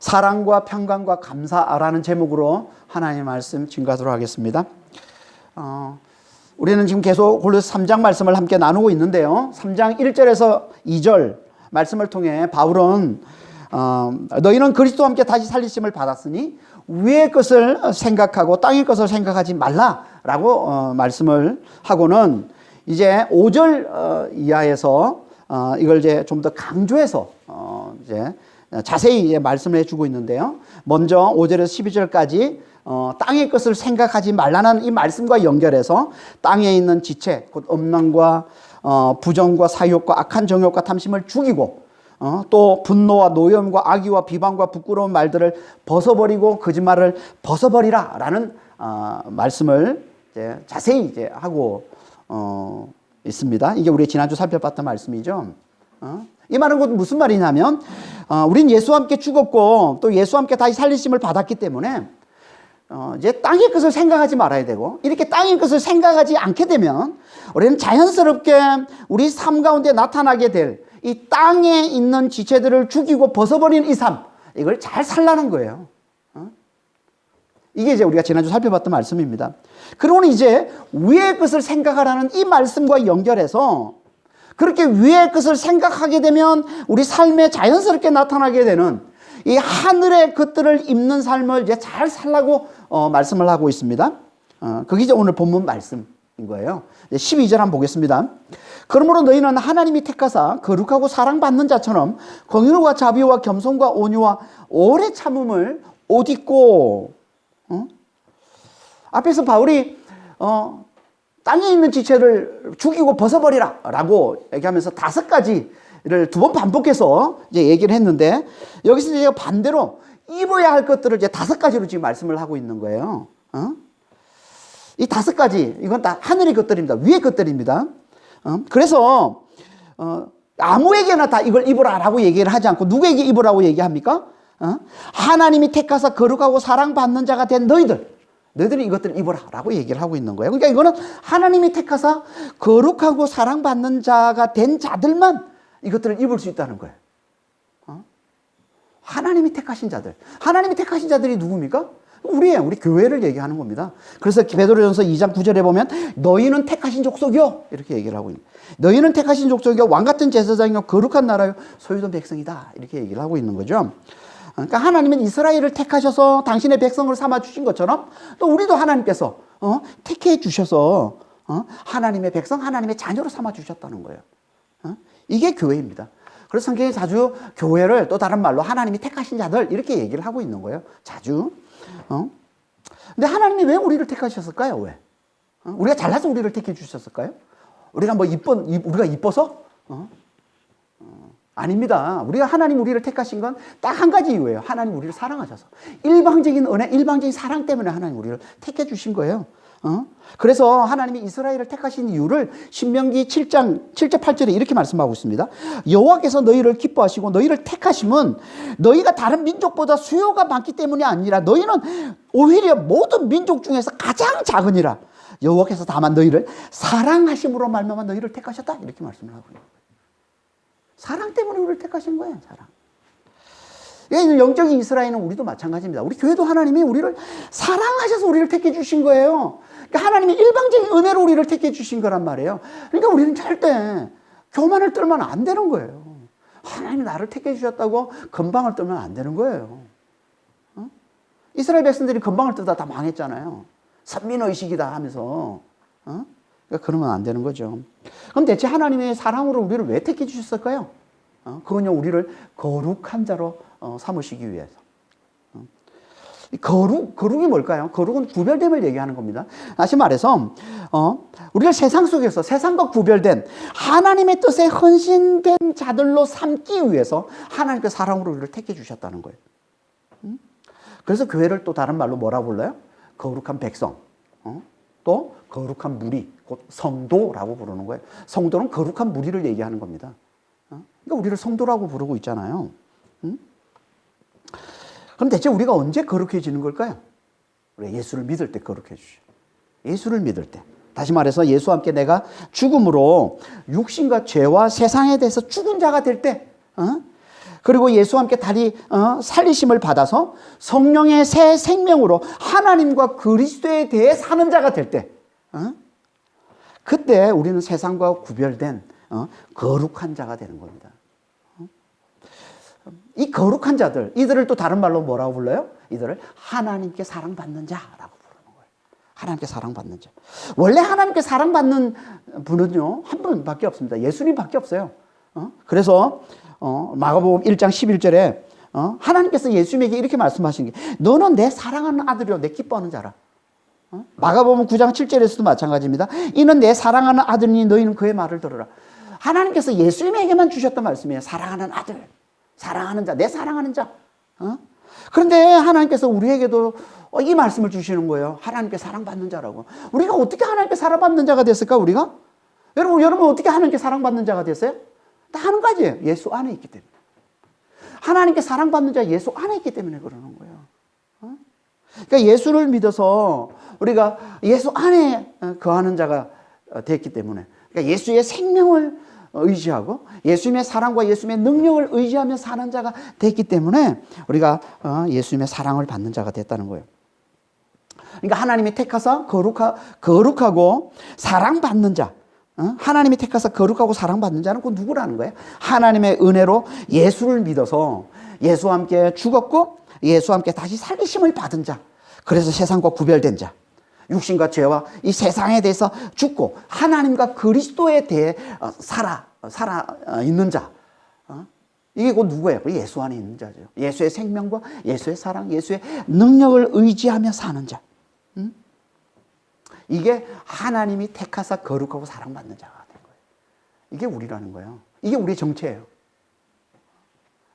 사랑과 평강과 감사라는 제목으로 하나님의 말씀 증거하도록 하겠습니다. 우리는 지금 계속 골로새 3장 말씀을 함께 나누고 있는데요. 3장 1절에서 2절 말씀을 통해 바울은 너희는 그리스도와 함께 다시 살리심을 받았으니 위의 것을 생각하고 땅의 것을 생각하지 말라라고 말씀을 하고는 이제 5절 이하에서 이걸 이제 좀 더 강조해서 이제 자세히 이제 말씀을 해주고 있는데요. 먼저 5절에서 12절까지 땅의 것을 생각하지 말라는 이 말씀과 연결해서 땅에 있는 지체, 곧 음란과 부정과 사욕과 악한 정욕과 탐심을 죽이고 또 분노와 노염과 악의와 비방과 부끄러운 말들을 벗어버리고 거짓말을 벗어버리라 라는 말씀을 이제 자세히 이제 하고 있습니다. 이게 우리 지난주 살펴봤던 말씀이죠. 이 말은 곧 무슨 말이냐면 우린 예수와 함께 죽었고 또 예수와 함께 다시 살리심을 받았기 때문에 이제 땅의 것을 생각하지 말아야 되고, 이렇게 땅의 것을 생각하지 않게 되면 우리는 자연스럽게 우리 삶 가운데 나타나게 될 이 땅에 있는 지체들을 죽이고 벗어버리는 이 삶, 이걸 잘 살라는 거예요. 이게 이제 우리가 지난주 살펴봤던 말씀입니다. 그러면 이제 위의 것을 생각하라는 이 말씀과 연결해서 그렇게 위의 것을 생각하게 되면 우리 삶에 자연스럽게 나타나게 되는 이 하늘의 것들을 입는 삶을 이제 잘 살라고 말씀을 하고 있습니다. 그게 이제 오늘 본문 말씀인 거예요. 12절 한번 보겠습니다. 그러므로 너희는 하나님이 택하사 거룩하고 사랑받는 자처럼 긍휼과 자비와 겸손과 온유와 오래 참음을 옷 입고, 앞에서 바울이 땅에 있는 지체를 죽이고 벗어버리라 라고 얘기하면서 5가지를 2번 반복해서 이제 얘기를 했는데, 여기서 이제 반대로 입어야 할 것들을 이제 5가지로 지금 말씀을 하고 있는 거예요. 이 5가지, 이건 다 하늘의 것들입니다. 위의 것들입니다. 그래서 아무에게나 다 이걸 입으라 라고 얘기를 하지 않고 누구에게 입으라고 얘기합니까? 하나님이 택하사 거룩하고 사랑받는 자가 된 너희들이 이것들을 입어라 라고 얘기를 하고 있는 거예요. 그러니까 이거는 하나님이 택하사 거룩하고 사랑받는 자가 된 자들만 이것들을 입을 수 있다는 거예요. 하나님이 택하신 자들. 하나님이 택하신 자들이 누굽니까? 우리예요. 우리 교회를 얘기하는 겁니다. 그래서 베드로전서 2장 9절에 보면 너희는 택하신 족속이요, 이렇게 얘기를 하고 있는 거예요. 너희는 택하신 족속이요, 왕같은 제사장이요, 거룩한 나라요, 소유된 백성이다, 이렇게 얘기를 하고 있는 거죠. 그러니까 하나님은 이스라엘을 택하셔서 당신의 백성을 삼아 주신 것처럼 또 우리도 하나님께서 택해 주셔서 하나님의 백성, 하나님의 자녀로 삼아 주셨다는 거예요. 이게 교회입니다. 그래서 성경에 자주 교회를 또 다른 말로 하나님이 택하신 자들, 이렇게 얘기를 하고 있는 거예요. 자주. 근데 하나님이 왜 우리를 택하셨을까요? 왜? 우리가 잘나서 우리를 택해 주셨을까요? 우리가 우리가 이뻐서? 아닙니다. 하나님 우리를 택하신 건 딱 한 가지 이유예요. 하나님 우리를 사랑하셔서. 일방적인 은혜, 일방적인 사랑 때문에 하나님 우리를 택해 주신 거예요. 그래서 하나님이 이스라엘을 택하신 이유를 신명기 7장 7절 8절에 이렇게 말씀하고 있습니다. 여호와께서 너희를 기뻐하시고 너희를 택하심은 너희가 다른 민족보다 수요가 많기 때문이 아니라 너희는 오히려 모든 민족 중에서 가장 작으니라. 여호와께서 다만 너희를 사랑하심으로 말미암아 너희를 택하셨다, 이렇게 말씀을 하고 있는 거예요. 사랑 때문에 우리를 택하신 거예요. 사랑. 영적인 이스라엘은 우리도 마찬가지입니다. 우리 교회도 하나님이 우리를 사랑하셔서 우리를 택해 주신 거예요. 그러니까 하나님이 일방적인 은혜로 우리를 택해 주신 거란 말이에요. 그러니까 우리는 절대 교만을 떨면 안 되는 거예요. 하나님이 나를 택해 주셨다고 건방을 떨면 안 되는 거예요. 이스라엘 백성들이 건방을 떨다 다 망했잖아요. 선민의식이다 하면서. 그러니까 그러면 안 되는 거죠. 그럼 대체 하나님의 사랑으로 우리를 왜 택해 주셨을까요? 그건요, 우리를 거룩한 자로 삼으시기 위해서. 거룩이 뭘까요? 거룩은 구별됨을 얘기하는 겁니다. 다시 말해서 우리를 세상 속에서 세상과 구별된 하나님의 뜻에 헌신된 자들로 삼기 위해서 하나님의 사랑으로 우리를 택해 주셨다는 거예요. 그래서 교회를 또 다른 말로 뭐라고 불러요? 거룩한 백성, 또 거룩한 무리, 곧 성도라고 부르는 거예요. 성도는 거룩한 무리를 얘기하는 겁니다. 그러니까 우리를 성도라고 부르고 있잖아요. 그럼 대체 우리가 언제 거룩해지는 걸까요? 우리가 예수를 믿을 때 거룩해지죠. 예수를 믿을 때. 다시 말해서 예수와 함께 내가 죽음으로 육신과 죄와 세상에 대해서 죽은 자가 될 때, 그리고 예수와 함께 다시 살리심을 받아서 성령의 새 생명으로 하나님과 그리스도에 대해 사는 자가 될 때, 그때 우리는 세상과 구별된 거룩한 자가 되는 겁니다. 이 거룩한 자들, 이들을 또 다른 말로 뭐라고 불러요? 이들을 하나님께 사랑받는 자라고 부르는 거예요. 하나님께 사랑받는 자. 원래 하나님께 사랑받는 분은요, 한 분밖에 없습니다. 예수님밖에 없어요. 그래서 마가복음 1장 11절에 하나님께서 예수님에게 이렇게 말씀하신 게, 너는 내 사랑하는 아들이요 내 기뻐하는 자라. 마가복음 9장 7절에서도 마찬가지입니다. 이는 내 사랑하는 아들이니 너희는 그의 말을 들으라. 하나님께서 예수님에게만 주셨던 말씀이에요. 사랑하는 아들, 사랑하는 자, 내 사랑하는 자. 그런데 하나님께서 우리에게도 이 말씀을 주시는 거예요. 하나님께 사랑받는 자라고. 우리가 어떻게 하나님께 사랑받는 자가 됐을까, 우리가? 여러분 어떻게 하나님께 사랑받는 자가 됐어요? 다 한 가지예요. 예수 안에 있기 때문에. 하나님께 사랑받는 자 예수 안에 있기 때문에 그러는 거예요. 그러니까 예수를 믿어서 우리가 예수 안에 거하는 자가 됐기 때문에, 그러니까 예수의 생명을 의지하고 예수님의 사랑과 예수님의 능력을 의지하며 사는 자가 됐기 때문에 우리가 예수님의 사랑을 받는 자가 됐다는 거예요. 그러니까 하나님이 택하사 거룩하고 사랑받는 자, 하나님이 택하사 거룩하고 사랑받는 자는 그 누구라는 거예요? 하나님의 은혜로 예수를 믿어서 예수와 함께 죽었고 예수와 함께 다시 살리심을 받은 자, 그래서 세상과 구별된 자, 육신과 죄와 이 세상에 대해서 죽고 하나님과 그리스도에 대해 살아 있는 자, 이게 곧 누구예요? 예수 안에 있는 자죠. 예수의 생명과 예수의 사랑, 예수의 능력을 의지하며 사는 자. 이게 하나님이 택하사 거룩하고 사랑받는 자가 된 거예요. 이게 우리라는 거예요. 이게 우리의 정체예요.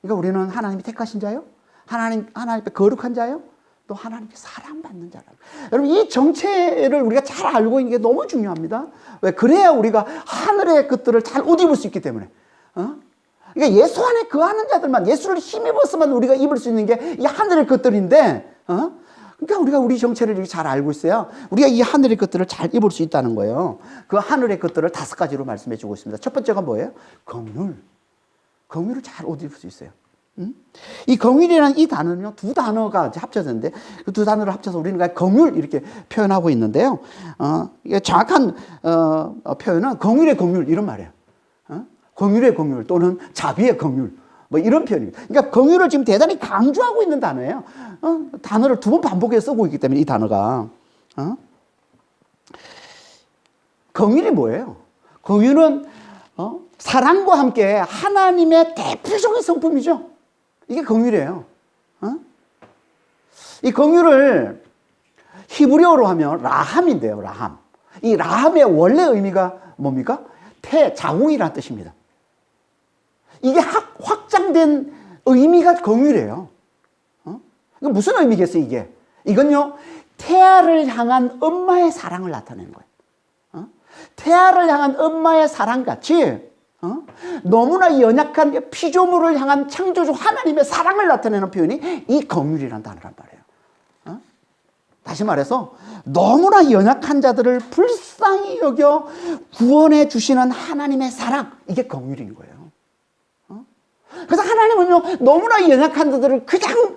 그러니까 우리는 하나님이 택하신 자요, 하나님께 거룩한 자요, 또 하나님께 사랑받는 자라. 여러분, 이 정체를 우리가 잘 알고 있는 게 너무 중요합니다. 왜? 그래야 우리가 하늘의 것들을 잘 옷 입을 수 있기 때문에. 그러니까 예수 안에 거하는 자들만, 예수를 힘입어서만 우리가 입을 수 있는 게 이 하늘의 것들인데, 그러니까 우리가 우리 정체를 잘 알고 있어야 우리가 이 하늘의 것들을 잘 입을 수 있다는 거예요. 그 하늘의 것들을 5가지로 말씀해 주고 있습니다. 첫 번째가 뭐예요? 긍휼. 긍휼을 잘 옷 입을 수 있어요. 이 긍휼이라는 이 단어는요, 2 단어가 합쳐졌는데 그 2 단어를 합쳐서 우리는 긍휼 이렇게 표현하고 있는데요. 이게 정확한 표현은 긍휼의 긍휼 이런 말이에요. 긍휼의 긍휼 또는 자비의 긍휼, 뭐 이런 표현입니다. 그러니까 긍휼을 지금 대단히 강조하고 있는 단어예요. 단어를 2번 반복해서 쓰고 있기 때문에 이 단어가. 긍휼이 뭐예요? 긍휼은 사랑과 함께 하나님의 대표적인 성품이죠. 이게 긍휼이에요. 이 긍휼을 히브리어로 하면 라함인데요. 라함. 이 라함의 원래 의미가 뭡니까? 자궁이라는 뜻입니다. 이게 확장된 의미가 긍휼이에요. 이거 무슨 의미겠어요, 이게? 이건요, 태아를 향한 엄마의 사랑을 나타내는 거예요. 태아를 향한 엄마의 사랑같이 너무나 연약한 피조물을 향한 창조주 하나님의 사랑을 나타내는 표현이 이 긍휼이라는 단어란 말이에요. 다시 말해서 너무나 연약한 자들을 불쌍히 여겨 구원해 주시는 하나님의 사랑, 이게 긍휼인 거예요. 그래서 하나님은요, 너무나 연약한 자들을 그냥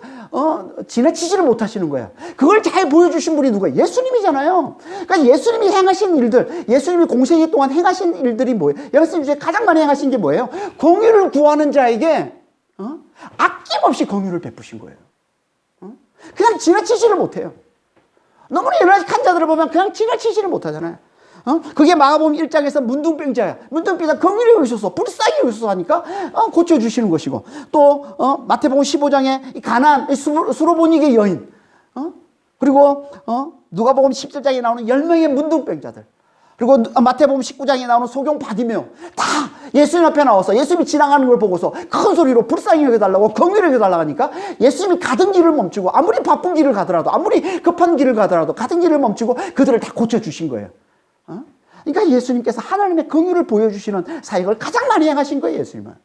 지나치지를 못하시는 거예요. 그걸 잘 보여주신 분이 누구예요? 예수님이잖아요. 그러니까 예수님이 행하신 일들, 예수님이 공생애 동안 행하신 일들이 뭐예요? 예수님 중에 가장 많이 행하신 게 뭐예요? 긍휼을 구하는 자에게 아낌없이 긍휼을 베푸신 거예요. 그냥 지나치지를 못해요. 너무나 연약한 자들을 보면 그냥 지나치지를 못하잖아요. 그게 마가복음 1장에서 문둥병자야. 문둥병자 긍휼히 여기셔서 불쌍히 여기셔서 하니까 고쳐주시는 것이고, 또 마태복음 15장에 가나안 수로보니게 여인, 그리고 누가복음 17장에 나오는 10명의 문둥병자들, 그리고 마태복음 19장에 나오는 소경 바디메오, 다 예수님 앞에 나와서 예수님이 지나가는 걸 보고서 큰 소리로 불쌍히 여겨달라고 긍휼히 여겨달라고 하니까 예수님이 가던 길을 멈추고, 아무리 바쁜 길을 가더라도, 아무리 급한 길을 가더라도 가던 길을 멈추고 그들을 다 고쳐주신 거예요. 그러니까 예수님께서 하나님의 긍휼을 보여주시는 사역을 가장 많이 행하신 거예요, 예수님은.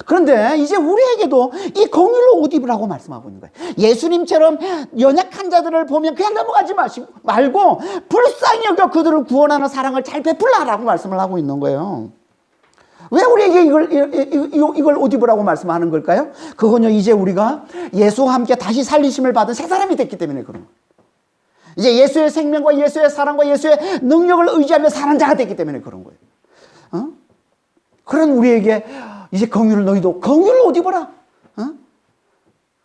그런데 이제 우리에게도 이 긍휼로 옷 입으라고 말씀하고 있는 거예요. 예수님처럼 연약한 자들을 보면 그냥 넘어가지 말고 불쌍히 여겨 그들을 구원하는 사랑을 잘 베풀라라고 말씀을 하고 있는 거예요. 왜 우리에게 이걸 옷 입으라고 말씀하는 걸까요? 그건요, 이제 우리가 예수와 함께 다시 살리심을 받은 새 사람이 됐기 때문에 그런 거예요. 이제 예수의 생명과 예수의 사랑과 예수의 능력을 의지하며 사는 자가 됐기 때문에 그런 거예요. 그런 우리에게 이제 너희도 긍휼을 옷 입어라.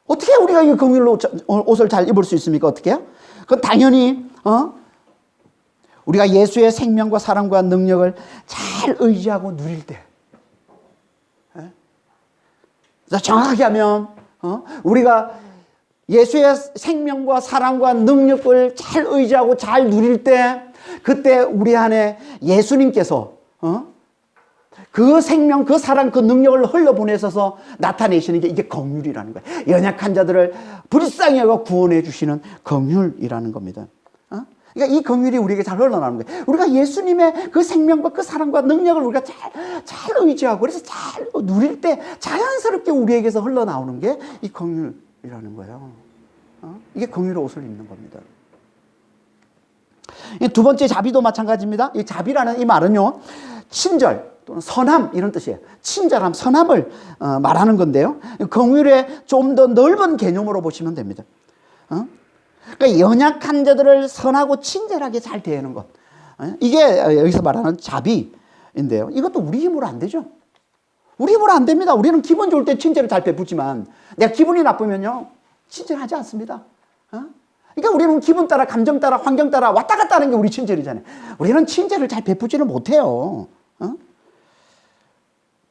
어떻게 우리가 이 긍휼로 옷을 잘 입을 수 있습니까? 어떻게요? 그건 당연히 우리가 예수의 생명과 사랑과 능력을 잘 의지하고 누릴 때, 정확하게 하면 우리가 예수의 생명과 사랑과 능력을 잘 의지하고 잘 누릴 때, 그때 우리 안에 예수님께서 그 생명, 그 사랑, 그 능력을 흘러보내셔서 나타내시는 게 이게 긍휼이라는 거예요. 연약한 자들을 불쌍히 여겨 구원해 주시는 긍휼이라는 겁니다. 그러니까 이 긍휼이 우리에게 잘 흘러나오는 거예요. 우리가 예수님의 그 생명과 그 사랑과 능력을 우리가 잘 의지하고 그래서 잘 누릴 때 자연스럽게 우리에게서 흘러나오는 게 이 긍휼이라는 거예요. 이게 긍휼의 옷을 입는 겁니다. 두 번째 자비도 마찬가지입니다. 이 자비라는 이 말은요, 친절 또는 선함 이런 뜻이에요. 친절함, 선함을 말하는 건데요. 긍휼의 좀 더 넓은 개념으로 보시면 됩니다. 그러니까 연약한 자들을 선하고 친절하게 잘 대하는 것. 이게 여기서 말하는 자비인데요. 이것도 우리 힘으로 안 되죠. 우리 힘으로 안 됩니다. 우리는 기분 좋을 때 친절을 잘 베푸지만 내가 기분이 나쁘면요, 친절하지 않습니다. 그러니까 우리는 기분 따라, 감정 따라, 환경 따라 왔다 갔다 하는 게 우리 친절이잖아요. 우리는 친절을 잘 베푸지는 못해요.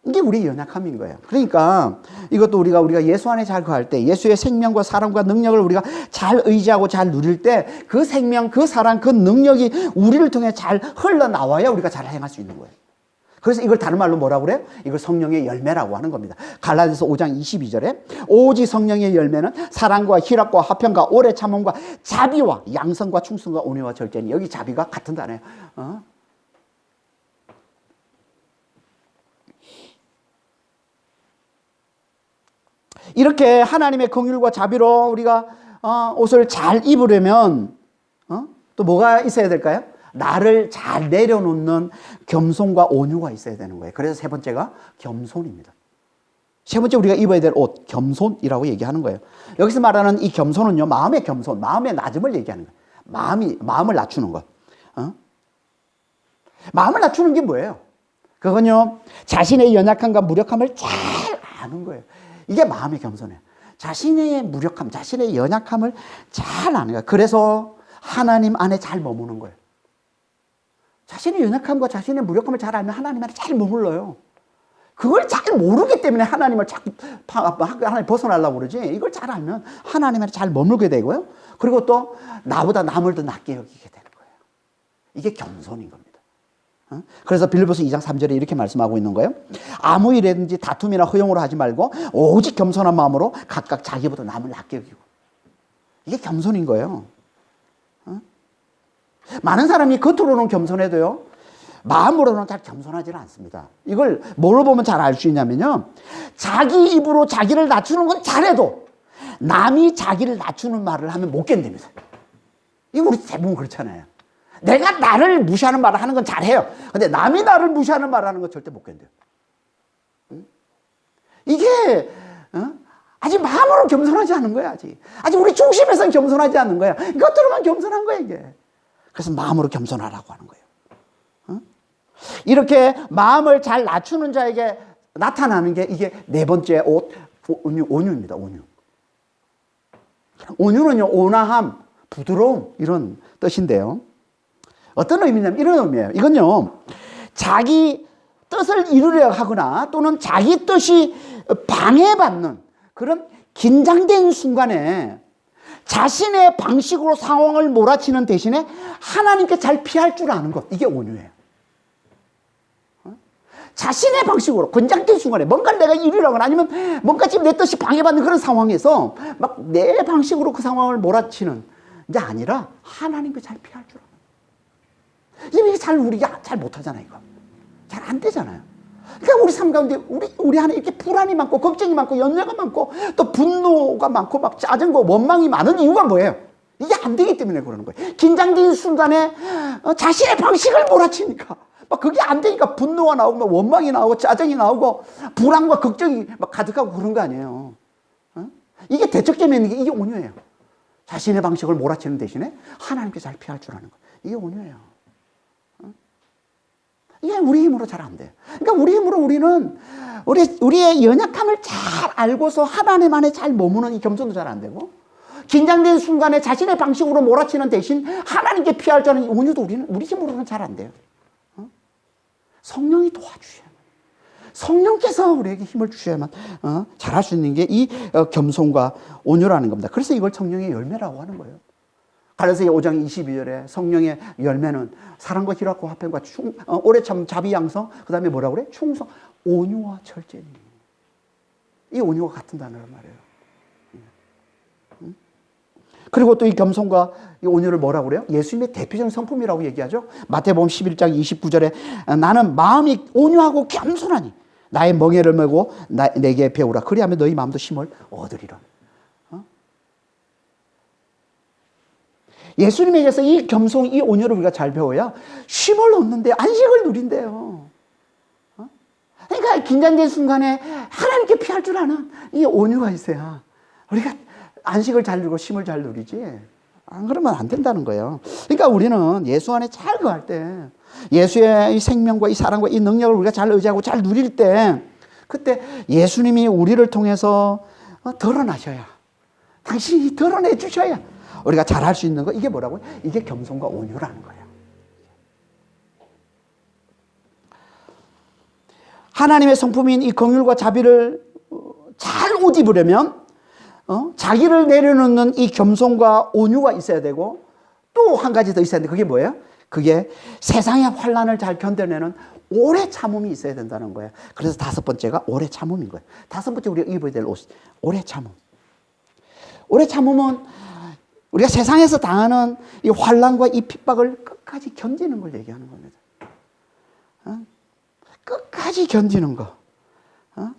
이게 우리의 연약함인 거예요. 그러니까 이것도 우리가 예수 안에 잘 거할 때, 예수의 생명과 사랑과 능력을 우리가 잘 의지하고 잘 누릴 때, 그 생명, 그 사랑, 그 능력이 우리를 통해 잘 흘러나와야 우리가 잘 행할 수 있는 거예요. 그래서 이걸 다른 말로 뭐라고 그래요? 이걸 성령의 열매라고 하는 겁니다. 갈라디아서 5장 22절에 오직 성령의 열매는 사랑과 희락과 화평과 오래 참음과 자비와 양성과 충성과 온유와 절제니, 여기 자비가 같은 단어예요. 이렇게 하나님의 긍휼과 자비로 우리가 옷을 잘 입으려면 또 뭐가 있어야 될까요? 나를 잘 내려놓는 겸손과 온유가 있어야 되는 거예요. 그래서 세 번째가 겸손입니다. 세 번째 우리가 입어야 될 옷, 겸손이라고 얘기하는 거예요. 여기서 말하는 이 겸손은요, 마음의 겸손, 마음의 낮음을 얘기하는 거예요. 마음을 낮추는 것. 마음을 낮추는 게 뭐예요? 그건요, 자신의 연약함과 무력함을 잘 아는 거예요. 이게 마음의 겸손이에요. 자신의 무력함, 자신의 연약함을 잘 아는 거예요. 그래서 하나님 안에 잘 머무는 거예요. 자신의 연약함과 자신의 무력함을 잘 알면 하나님 안에 잘 머물러요. 그걸 잘 모르기 때문에 하나님을 자꾸 하나님 벗어나려고 그러지. 이걸 잘 알면 하나님 안에 잘 머물게 되고요. 그리고 또 나보다 남을 더 낮게 여기게 되는 거예요. 이게 겸손인 겁니다. 그래서 빌립보서 2장 3절에 이렇게 말씀하고 있는 거예요. 아무 일이든지 다툼이나 허용으로 하지 말고 오직 겸손한 마음으로 각각 자기보다 남을 낮게 여기고. 이게 겸손인 거예요. 많은 사람이 겉으로는 겸손해도요, 마음으로는 잘 겸손하지는 않습니다. 이걸 뭘로 보면 잘 알 수 있냐면요, 자기 입으로 자기를 낮추는 건 잘해도 남이 자기를 낮추는 말을 하면 못 견딥니다. 이거 우리 대부분 그렇잖아요. 내가 나를 무시하는 말을 하는 건 잘해요. 근데 남이 나를 무시하는 말을 하는 건 절대 못 견뎌요. 이게 아직 마음으로 겸손하지 않은 거야. 아직 우리 중심에서는 겸손하지 않는 거야. 겉으로만 겸손한 거야, 이게. 그래서 마음으로 겸손하라고 하는 거예요. 이렇게 마음을 잘 낮추는 자에게 나타나는 게 이게 네 번째 옷, 온유입니다. 온유는요, 온화함, 부드러움 이런 뜻인데요. 어떤 의미냐면 이런 의미예요. 이건요, 자기 뜻을 이루려 하거나 또는 자기 뜻이 방해받는 그런 긴장된 순간에 자신의 방식으로 상황을 몰아치는 대신에 하나님께 잘 피할 줄 아는 것, 이게 온유예요. 자신의 방식으로 긴장된 순간에 뭔가를 내가 이루려거나 아니면 뭔가 지금 내 뜻이 방해받는 그런 상황에서 막 내 방식으로 그 상황을 몰아치는 게 아니라 하나님께 잘 피할 줄 아는. 이게 우리가 잘 못하잖아요. 이거 잘 안 되잖아요. 그러니까 우리 삶 가운데 우리 안에 이렇게 불안이 많고 걱정이 많고 연려가 많고 또 분노가 많고 막 짜증과 원망이 많은 이유가 뭐예요? 이게 안 되기 때문에 그러는 거예요. 긴장된 순간에 자신의 방식을 몰아치니까 막 그게 안 되니까 분노가 나오고 막 원망이 나오고 짜증이 나오고 불안과 걱정이 막 가득하고 그런 거 아니에요. 이게 대척점에 있는 게 이게 온유예요. 자신의 방식을 몰아치는 대신에 하나님께 잘 피할 줄 아는 거. 이게 온유예요. 이게 우리 힘으로 잘 안 돼요. 그러니까 우리 힘으로 우리는 우리의 연약함을 잘 알고서 하나님 안에 잘 머무는 이 겸손도 잘 안 되고, 긴장된 순간에 자신의 방식으로 몰아치는 대신 하나님께 피할 줄 아는 이 온유도 우리 힘으로는 잘 안 돼요. 성령이 도와주셔야만, 성령께서 우리에게 힘을 주셔야만 잘할 수 있는 게 이 겸손과 온유라는 겁니다. 그래서 이걸 성령의 열매라고 하는 거예요. 갈라디아서 5장 22절에 성령의 열매는 사랑과 희락과 화평과 오래 참 자비 양성, 그 다음에 뭐라고 그래? 충성, 온유와 절제니. 이 온유와 같은 단어란 말이에요. 그리고 또 이 겸손과 이 온유를 뭐라고 그래요? 예수님의 대표적인 성품이라고 얘기하죠. 마태복음 11장 29절에 나는 마음이 온유하고 겸손하니 나의 멍에를 메고 내게 배우라. 그리하면 너희 마음도 힘을 얻으리라. 예수님에게서 이 겸손, 이 온유를 우리가 잘 배워야 쉼을 얻는데 안식을 누린대요. 그러니까 긴장된 순간에 하나님께 피할 줄 아는 이 온유가 있어야 우리가 안식을 잘 누리고 쉼을 잘 누리지. 안 그러면 안 된다는 거예요. 그러니까 우리는 예수 안에 잘 거할 때, 예수의 이 생명과 이 사랑과 이 능력을 우리가 잘 의지하고 잘 누릴 때, 그때 예수님이 우리를 통해서 드러나셔야, 당신이 드러내 주셔야 우리가 잘할 수 있는 거. 이게 뭐라고요? 이게 겸손과 온유라는 거예요. 하나님의 성품인 이 긍휼과 자비를 잘 옷 입으려면 자기를 내려놓는 이 겸손과 온유가 있어야 되고, 또 한 가지 더 있어야 되는데 그게 뭐예요? 그게 세상의 환난을 잘 견뎌내는 오래 참음이 있어야 된다는 거예요. 그래서 다섯 번째가 오래 참음인 거예요. 다섯 번째 우리가 입어야 될 옷이 오래 참음. 오래 참음은 우리가 세상에서 당하는 이 환난과 이 핍박을 끝까지 견디는 걸 얘기하는 겁니다. 끝까지 견디는 거.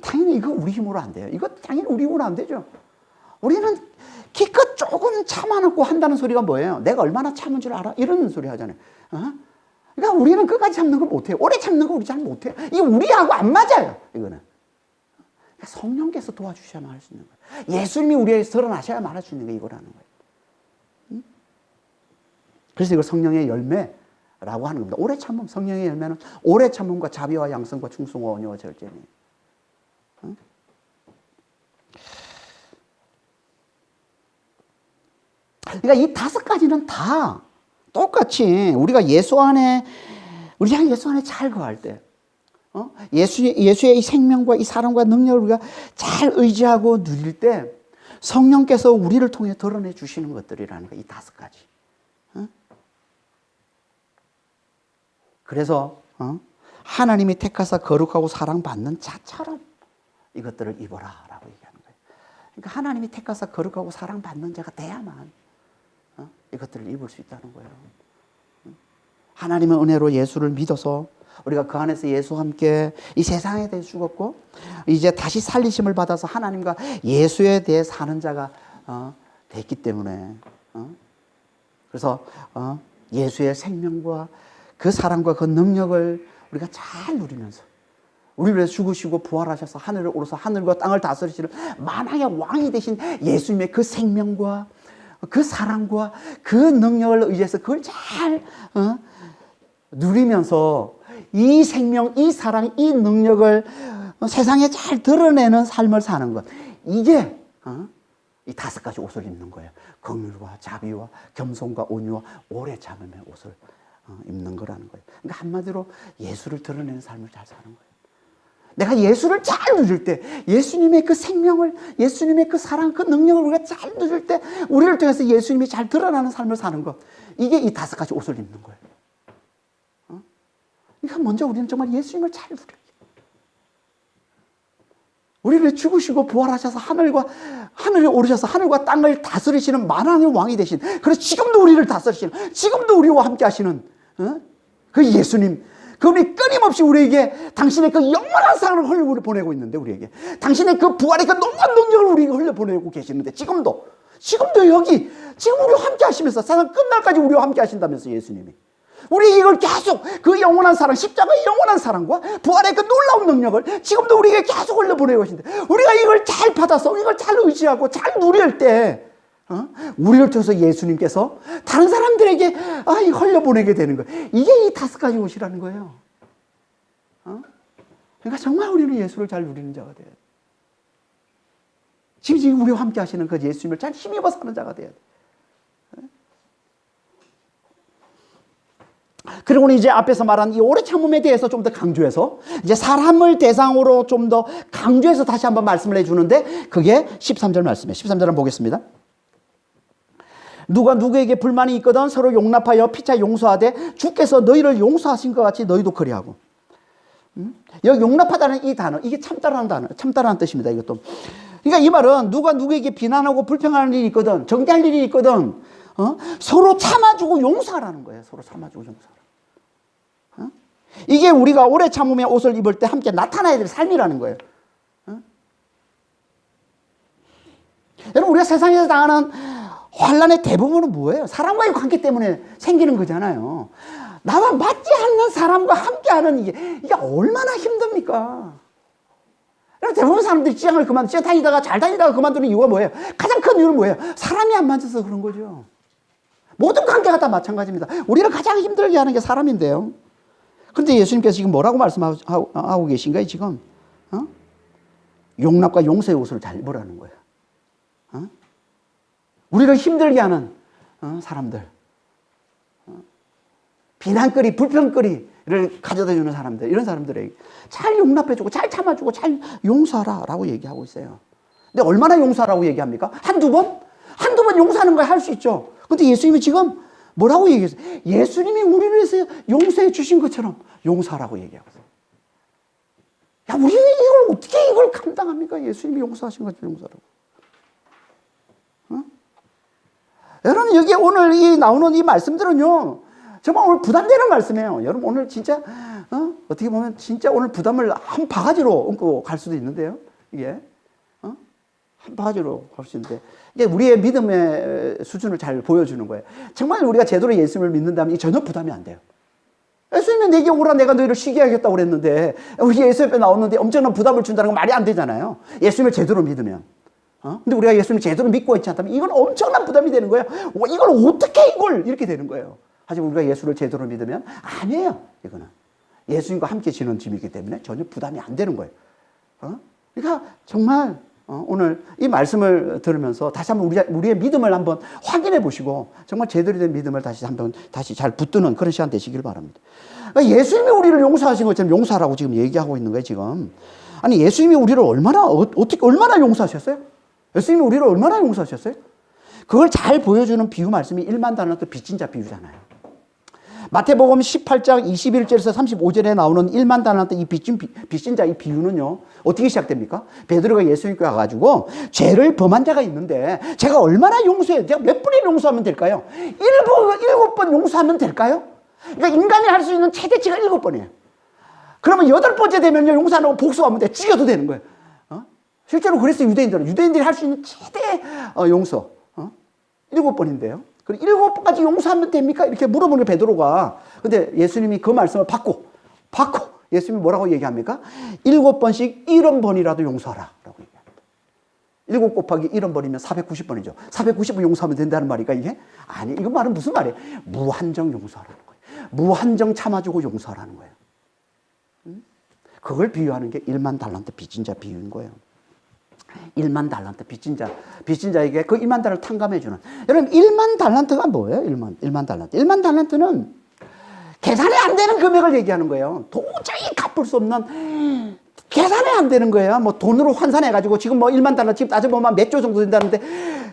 당연히 이거 우리 힘으로 안 돼요. 이거 당연히 우리 힘으로 안 되죠. 우리는 기껏 조금 참아놓고 한다는 소리가 뭐예요? 내가 얼마나 참은 줄 알아? 이런 소리 하잖아요. 그러니까 우리는 끝까지 참는 걸 못해요. 오래 참는 거 우리 잘 못해요. 이게 우리하고 안 맞아요. 이거는. 성령께서 도와주셔야만 할 수 있는 거예요. 예수님이 우리에게서 드러나셔야만 할 수 있는 게 이거라는 거예요. 그래서 이걸 성령의 열매라고 하는 겁니다. 오래 참음, 성령의 열매는 오래 참음과 자비와 양성과 충성과 온유와 절제니. 그러니까 이 다섯 가지는 다 똑같이 우리가 예수 안에 잘 거할 때, 예수의 이 생명과 이 사랑과 능력을 우리가 잘 의지하고 누릴 때 성령께서 우리를 통해 드러내 주시는 것들이라는 거예요. 이 다섯 가지. 그래서 하나님이 택하사 거룩하고 사랑받는 자처럼 이것들을 입어라라고 얘기하는 거예요. 그러니까 하나님이 택하사 거룩하고 사랑받는 자가 돼야만 이것들을 입을 수 있다는 거예요. 하나님의 은혜로 예수를 믿어서 우리가 그 안에서 예수와 함께 이 세상에 대해 죽었고 이제 다시 살리심을 받아서 하나님과 예수에 대해 사는 자가 됐기 때문에 그래서 예수의 생명과 그 사랑과 그 능력을 우리가 잘 누리면서 우리를 위해서 죽으시고 부활하셔서 하늘을 오르서 하늘과 땅을 다스리시는 만왕의 왕이 되신 예수님의 그 생명과 그 사랑과 그 능력을 의지해서 그걸 잘 누리면서 이 생명, 이 사랑, 이 능력을 세상에 잘 드러내는 삶을 사는 것. 이게 이 다섯 가지 옷을 입는 거예요. 긍휼과 자비와 겸손과 온유와 오래 참음의 옷을 입는 거라는 거예요. 그러니까 한마디로 예수를 드러내는 삶을 잘 사는 거예요. 내가 예수를 잘 누릴 때, 예수님의 그 생명을, 예수님의 그 사랑, 그 능력을 우리가 잘 누릴 때, 우리를 통해서 예수님이 잘 드러나는 삶을 사는 것. 이게 이 다섯 가지 옷을 입는 거예요. 그러니까 먼저 우리는 정말 예수님을 잘 누려요. 우리를 죽으시고 부활하셔서 하늘에 오르셔서 하늘과 땅을 다스리시는 만왕의 왕이 되신, 그래서 지금도 우리를 다스리시는, 지금도 우리와 함께 하시는 그 예수님, 그분이 끊임없이 우리에게 당신의 그 영원한 사랑을 흘려 보내고 있는데, 우리에게 당신의 그 부활의 그 놀라운 능력을 우리에게 흘려 보내고 계시는데, 지금도 여기 지금 우리와 함께 하시면서 세상 끝날까지 우리와 함께 하신다면서 예수님이. 우리 이걸 계속 그 영원한 사랑, 십자가의 영원한 사랑과 부활의 그 놀라운 능력을 지금도 우리에게 계속 흘려보내고 계신데, 우리가 이걸 잘 받아서 이걸 잘 의지하고 잘 누릴 때 우리를 통해서 예수님께서 다른 사람들에게 흘려보내게 되는 거예요. 이게 이 5가지 옷이라는 거예요. 그러니까 정말 우리는 예수를 잘 누리는 자가 돼야 돼. 지금 우리와 함께 하시는 그 예수님을 잘 힘입어 사는 자가 돼야 돼. 그리고는 이제 앞에서 말한 이 오래 참음에 대해서 좀 더 강조해서, 이제 사람을 대상으로 좀 더 강조해서 다시 한번 말씀을 해주는데, 그게 13절 말씀이에요. 13절 한번 보겠습니다. 누가 누구에게 불만이 있거든 서로 용납하여 피차 용서하되 주께서 너희를 용서하신 것 같이 너희도 그리하고. 여기 용납하다는 이 단어, 이게 참다라는 단어, 참다라는 뜻입니다. 이것도. 그러니까 이 말은 누가 누구에게 비난하고 불평하는 일이 있거든, 정죄할 일이 있거든, 서로 참아주고 용서하라는 거예요. 서로 참아주고 용서하라. 이게 우리가 오래 참음의 옷을 입을 때 함께 나타나야 될 삶이라는 거예요. 여러분, 우리가 세상에서 당하는 환난의 대부분은 뭐예요? 사람과의 관계 때문에 생기는 거잖아요. 나와 맞지 않는 사람과 함께하는 이게 얼마나 힘듭니까? 대부분 사람들이 직장 다니다가 잘 다니다가 그만두는 이유가 뭐예요? 가장 큰 이유는 뭐예요? 사람이 안 맞아서 그런 거죠. 모든 관계가 다 마찬가지입니다. 우리를 가장 힘들게 하는 게 사람인데요. 그런데 예수님께서 지금 뭐라고 말씀하고 계신가요, 지금? 용납과 용서의 옷을 잘 입으라는 거예요. 우리를 힘들게 하는 사람들, 비난거리, 불평거리를 가져다 주는 사람들, 이런 사람들에게 잘 용납해주고 잘 참아주고 잘 용서하라라고 얘기하고 있어요. 근데 얼마나 용서하라고 얘기합니까? 한두 번? 한두 번 용서하는 걸 할 수 있죠. 근데 예수님이 지금 뭐라고 얘기했어요? 예수님이 우리를 위해서 용서해 주신 것처럼 용서하라고 얘기하고 있어요. 야, 우리가 이걸 어떻게 이걸 감당합니까? 예수님이 용서하신 것처럼 용서하라고. 여러분, 여기 오늘 나오는 이 말씀들은요, 정말 오늘 부담되는 말씀이에요. 여러분, 오늘 진짜, 어떻게 보면 진짜 오늘 부담을 한 바가지로 얹고 갈 수도 있는데요. 이게, 한 바가지로 갈 수 있는데, 이게 우리의 믿음의 수준을 잘 보여주는 거예요. 정말 우리가 제대로 예수님을 믿는다면 전혀 부담이 안 돼요. 예수님이 내게 오라, 내가 너희를 쉬게 하겠다고 그랬는데, 우리 예수 옆에 나오는데 엄청난 부담을 준다는 건 말이 안 되잖아요. 예수님을 제대로 믿으면. 근데 우리가 예수님을 제대로 믿고 있지 않다면 이건 엄청난 부담이 되는 거예요. 이걸 어떻게 이렇게 되는 거예요. 하지만 우리가 예수를 제대로 믿으면 아니에요. 이거는 예수님과 함께 지는 짐이기 때문에 전혀 부담이 안 되는 거예요. 그러니까 정말 오늘 이 말씀을 들으면서 다시 한번 우리의 믿음을 한번 확인해 보시고 정말 제대로 된 믿음을 다시 잘 붙드는 그런 시간 되시길 바랍니다. 그러니까 예수님이 우리를 용서하신 것처럼 용서하라고 지금 얘기하고 있는 거예요, 지금. 아니, 예수님이 우리를 얼마나 용서하셨어요? 예수님이 우리를 얼마나 용서하셨어요? 그걸 잘 보여주는 비유 말씀이 1만 달란트 빚진 자 비유잖아요. 마태복음 18장 21절에서 35절에 나오는 1만 달란트 이 빚진 자 이 비유는요, 어떻게 시작됩니까? 베드로가 예수님께 와가지고 죄를 범한 자가 있는데 제가 얼마나 용서해요? 제가 몇 번이나 용서하면 될까요? 7번 용서하면 될까요? 그러니까 인간이 할 수 있는 최대치가 7번이에요. 그러면 8번째 되면요, 용서 안 하고 복수하면 돼. 죽여도 되는 거예요. 실제로 그랬어요, 유대인들이 할 수 있는 최대 용서 7번인데요. 그럼 7번까지 용서하면 됩니까? 이렇게 물어보는 베드로가. 근데 예수님이 그 말씀을 받고 예수님이 뭐라고 얘기합니까? 7번씩 70번이라도 용서하라 라고 얘기합니다. 7 곱하기 70번이면 490번이죠. 490번 용서하면 된다는 말이니까 이게? 아니, 이거 말은 무슨 말이에요? 무한정 용서하라는 거예요. 무한정 참아주고 용서하라는 거예요. 그걸 비유하는 게 1만 달란트 빚진 자 비유인 거예요. 1만 달란트 빚진 자에게 그 1만 달러를 탕감해주는. 여러분, 1만 달란트가 뭐예요? 1만 달란트. 1만 달란트는 계산이 안 되는 금액을 얘기하는 거예요. 도저히 갚을 수 없는, 계산이 안 되는 거예요. 뭐 돈으로 환산해가지고 지금 뭐 1만 달러 지금 따져보면 몇 조 정도 된다는데,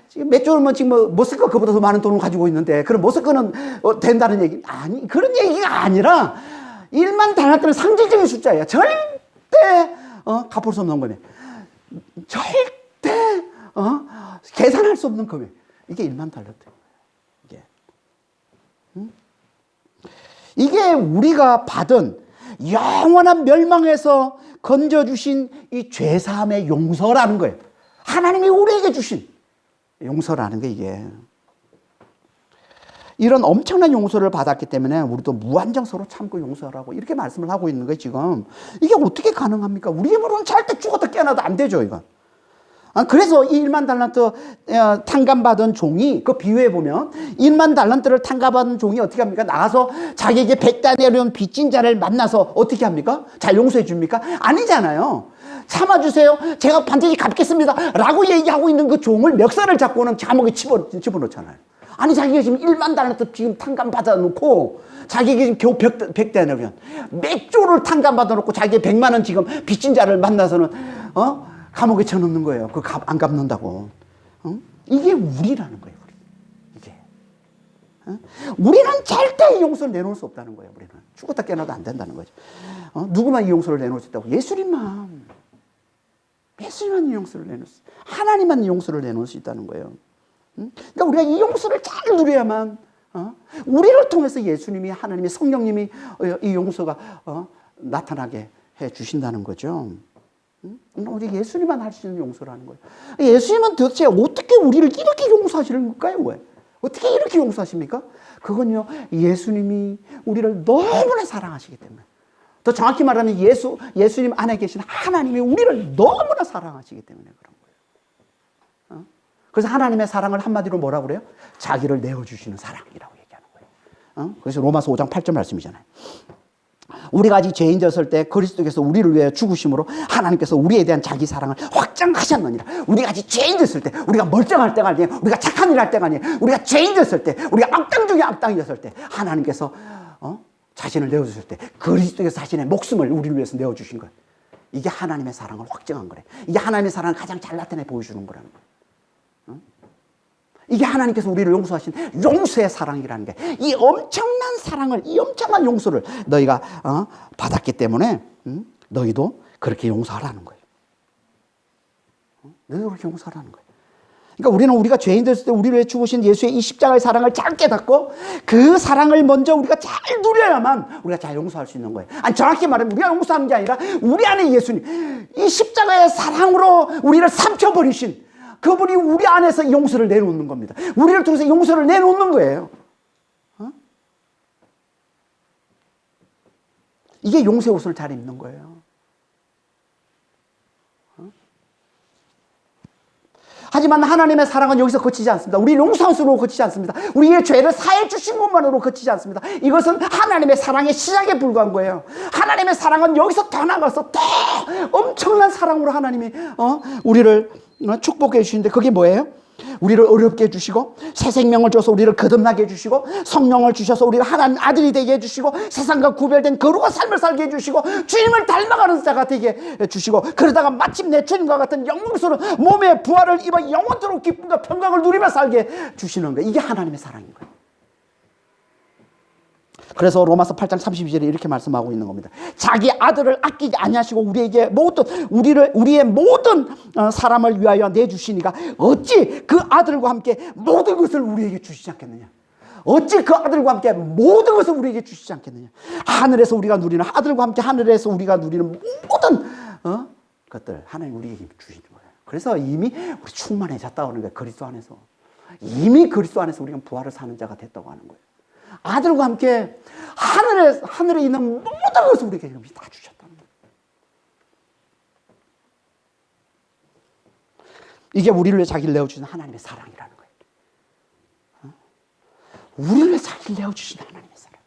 지금 몇 조면 지금 모스크바 그보다 더 많은 돈을 가지고 있는데, 그럼 모스크바는 된다는 얘기? 아니, 그런 얘기가 아니라 1만 달란트는 상징적인 숫자예요. 절대 갚을 수 없는 금액. 절대 계산할 수 없는 금액. 이게 1만 달란트예요. 이게 우리가 받은 영원한 멸망에서 건져주신 이 죄사함의 용서라는 거예요. 하나님이 우리에게 주신 용서라는 게 이게. 이런 엄청난 용서를 받았기 때문에 우리도 무한정서로 참고 용서하라고 이렇게 말씀을 하고 있는 거예요, 지금. 이게 어떻게 가능합니까? 우리 힘으로는 절대 죽어도 깨어나도 안 되죠, 이건. 그래서 이 1만 달란트 탕감받은 종이, 그 비유해 보면 1만 달란트를 탕감받은 종이 어떻게 합니까? 나가서 자기에게 100다네리온 빚진 자를 만나서 어떻게 합니까? 잘 용서해 줍니까? 아니잖아요. 참아주세요. 제가 반드시 갚겠습니다. 라고 얘기하고 있는 그 종을 멱살을 잡고는 감옥에 집어넣잖아요. 아니, 자기가 지금 1만 달란트 지금 탕감받아 놓고 자기에게 지금 겨우 100다네리온 몇 조를 탕감받아 놓고 자기 100만 원 지금 빚진 자를 만나서는 감옥에 쳐넣는 거예요. 안 갚는다고. 이게 우리라는 거예요. 이게. 우리는 절대 이 용서를 내놓을 수 없다는 거예요. 우리는 죽었다 깨어나도 안 된다는 거죠. 누구만 이 용서를 내놓을 수 있다고? 예수님만 이 용서를 내놓을 수, 하나님만 이 용서를 내놓을 수 있다는 거예요. 그러니까 우리가 이 용서를 잘 누려야만 우리를 통해서 예수님이, 하나님이, 성령님이 이 용서가 나타나게 해 주신다는 거죠. 우리 예수님만 할 수 있는 용서라는 거예요. 예수님은 도대체 어떻게 우리를 이렇게 용서하시는 걸까요? 왜? 어떻게 이렇게 용서하십니까? 그건요, 예수님이 우리를 너무나 사랑하시기 때문에. 더 정확히 말하면 예수님 안에 계신 하나님이 우리를 너무나 사랑하시기 때문에 그런 거예요. 그래서 하나님의 사랑을 한마디로 뭐라고 그래요? 자기를 내어주시는 사랑이라고 얘기하는 거예요. 그래서 로마서 5장 8절 말씀이잖아요. 우리가 아직 죄인되었을 때 그리스도께서 우리를 위해 죽으심으로 하나님께서 우리에 대한 자기 사랑을 확장하셨느니라. 우리가 아직 죄인되었을 때, 우리가 멀쩡할 때가 아니에요. 우리가 착한 일 할 때가 아니에요. 우리가 죄인되었을 때, 우리가 악당 중에 악당이었을 때 하나님께서 자신을 내어주실 때 그리스도께서 자신의 목숨을 우리를 위해서 내어주신 거예요. 이게 하나님의 사랑을 확증한 거래. 이게 하나님의 사랑을 가장 잘 나타내 보여주는 거라는 거예요. 이게 하나님께서 우리를 용서하신 용서의 사랑이라는 게, 이 엄청난 사랑을, 이 엄청난 용서를 너희가 받았기 때문에 너희도 그렇게 용서하라는 거예요. 너희도 그렇게 용서하라는 거예요. 그러니까 우리가 죄인 됐을 때 우리를 위해 죽으신 예수의 이 십자가의 사랑을 잘 깨닫고 그 사랑을 먼저 우리가 잘 누려야만 우리가 잘 용서할 수 있는 거예요. 아니, 정확히 말하면 우리가 용서하는 게 아니라 우리 안에 예수님, 이 십자가의 사랑으로 우리를 삼켜버리신 그분이 우리 안에서 용서를 내놓는 겁니다. 우리를 통해서 용서를 내놓는 거예요. 이게 용서의 옷을 잘 입는 거예요. 하지만 하나님의 사랑은 여기서 그치지 않습니다. 우리 용서한 수로 그치지 않습니다. 우리의 죄를 사해 주신 것만으로 그치지 않습니다. 이것은 하나님의 사랑의 시작에 불과한 거예요. 하나님의 사랑은 여기서 더 나가서 더 엄청난 사랑으로 하나님이 우리를 축복해 주시는데, 그게 뭐예요? 우리를 어렵게 해주시고 새 생명을 줘서 우리를 거듭나게 해주시고 성령을 주셔서 우리를 하나님 아들이 되게 해주시고 세상과 구별된 거룩한 삶을 살게 해주시고 주님을 닮아가는 자가 되게 해주시고, 그러다가 마침내 주님과 같은 영광스러운 몸의 부활을 입어 영원토록 기쁨과 평강을 누리며 살게 주시는 거예요. 이게 하나님의 사랑인 거예요. 그래서 로마서 8장 32절에 이렇게 말씀하고 있는 겁니다. 자기 아들을 아끼지 아니하시고 우리의 모든 사람을 위하여 내주시니까 어찌 그 아들과 함께 모든 것을 우리에게 주시지 않겠느냐. 어찌 그 아들과 함께 모든 것을 우리에게 주시지 않겠느냐. 하늘에서 우리가 누리는, 아들과 함께 하늘에서 우리가 누리는 모든 것들 하나님 우리에게 주시는 거예요. 그래서 이미 우리 충만해졌다고 하는 거예요. 그리스도 안에서. 이미 그리스도 안에서 우리가 부활을 사는 자가 됐다고 하는 거예요. 아들과 함께 하늘에 있는 모든 것을 우리에게 다 주셨다는 거예요. 이게 우리를 위해 자기를 내어주신 하나님의 사랑이라는 거예요. 우리를 위해 자기를 내어주신 하나님의 사랑.